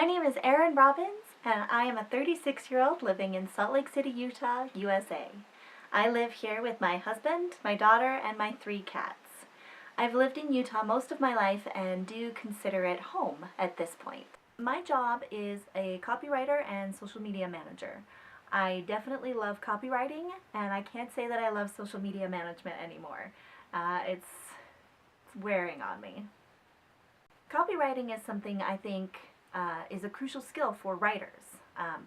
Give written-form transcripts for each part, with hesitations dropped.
My name is Erin Robbins, and I am a 36-year-old living in Salt Lake City, Utah, USA. I live here with my husband, my daughter, and my 3 cats. I've lived in Utah most of my life and do consider it home at this point. My job is a copywriter and social media manager. I definitely love copywriting, and I can't say that I love social media management anymore. It's wearing on me. Copywriting is something I think is a crucial skill for writers,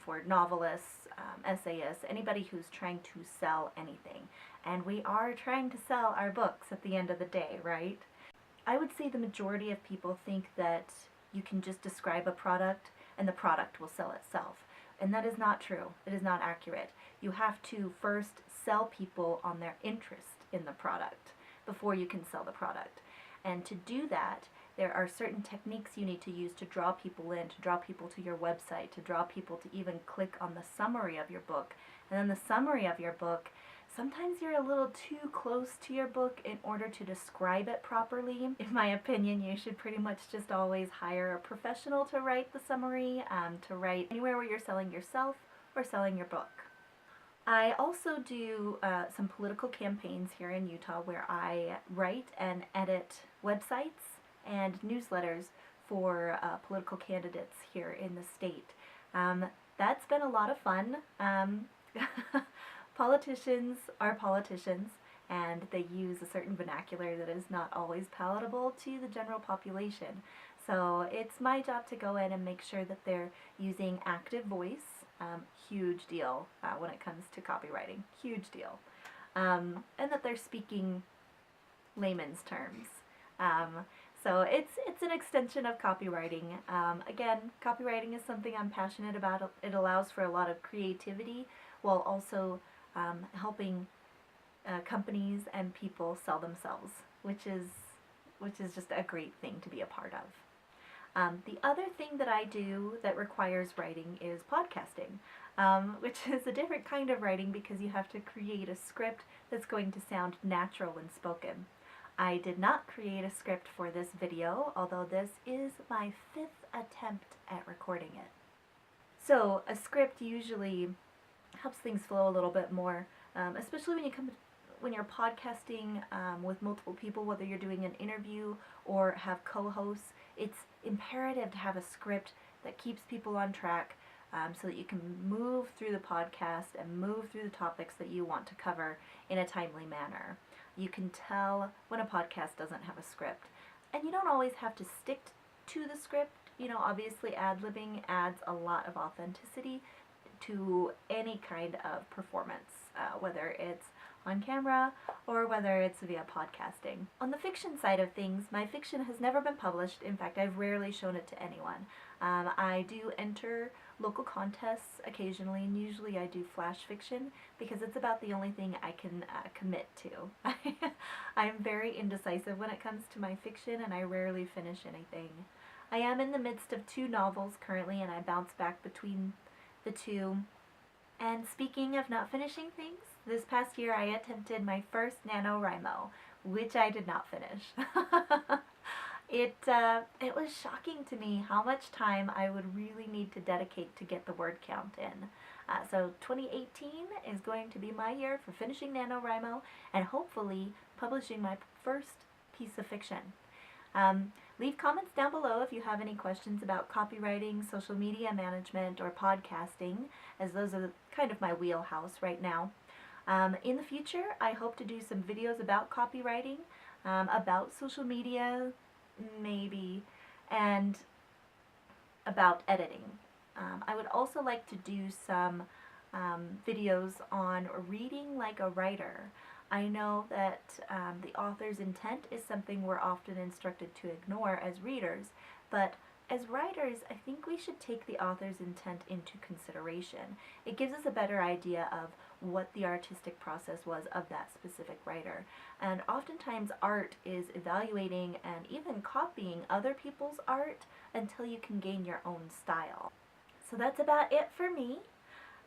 for novelists, essayists, anybody who's trying to sell anything. And we are trying to sell our books at the end of the day, right? I would say the majority of people think that you can just describe a product and the product will sell itself. And that is not true. It is not accurate. You have to first sell people on their interest in the product before you can sell the product. And to do that, there are certain techniques you need to use to draw people in, to draw people to your website, to draw people to even click on the summary of your book. And then the summary of your book, sometimes you're a little too close to your book in order to describe it properly. In my opinion, you should pretty much just always hire a professional to write the summary, to write anywhere where you're selling yourself or selling your book. I also do some political campaigns here in Utah where I write and edit websites and newsletters for political candidates here in the state. That's been a lot of fun. Politicians are politicians, and they use a certain vernacular that is not always palatable to the general population. So it's my job to go in and make sure that they're using active voice. Huge deal when it comes to copywriting. Huge deal. And that they're speaking layman's terms. So it's an extension of copywriting. Again, copywriting is something I'm passionate about. It allows for a lot of creativity while also helping companies and people sell themselves, which is just a great thing to be a part of. The other thing that I do that requires writing is podcasting, which is a different kind of writing because you have to create a script that's going to sound natural when spoken. I did not create a script for this video, although this is my 5th attempt at recording it. So a script usually helps things flow a little bit more, especially when you're podcasting with multiple people, whether you're doing an interview or have co-hosts. It's imperative to have a script that keeps people on track so that you can move through the podcast and move through the topics that you want to cover in a timely manner. You can tell when a podcast doesn't have a script. And you don't always have to stick to the script. You know, obviously ad-libbing adds a lot of authenticity to any kind of performance, whether it's on camera or whether it's via podcasting. On the fiction side of things, my fiction has never been published. In fact, I've rarely shown it to anyone. I do enter local contests occasionally, and usually I do flash fiction because it's about the only thing I can commit to. I'm very indecisive when it comes to my fiction, and I rarely finish anything. I am in the midst of 2 novels currently, and I bounce back between the 2. And speaking of not finishing things, this past year I attempted my first NaNoWriMo, which I did not finish. It was shocking to me how much time I would really need to dedicate to get the word count in. So 2018 is going to be my year for finishing NaNoWriMo and hopefully publishing my first piece of fiction. Leave comments down below if you have any questions about copywriting, social media management, or podcasting, as those are kind of my wheelhouse right now. In the future, I hope to do some videos about copywriting, about social media, maybe, and about editing. I would also like to do some videos on reading like a writer. I know that the author's intent is something we're often instructed to ignore as readers, but as writers, I think we should take the author's intent into consideration. It gives us a better idea of what the artistic process was of that specific writer. And oftentimes art is evaluating and even copying other people's art until you can gain your own style. So that's about it for me.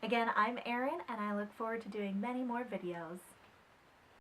Again, I'm Erin, and I look forward to doing many more videos.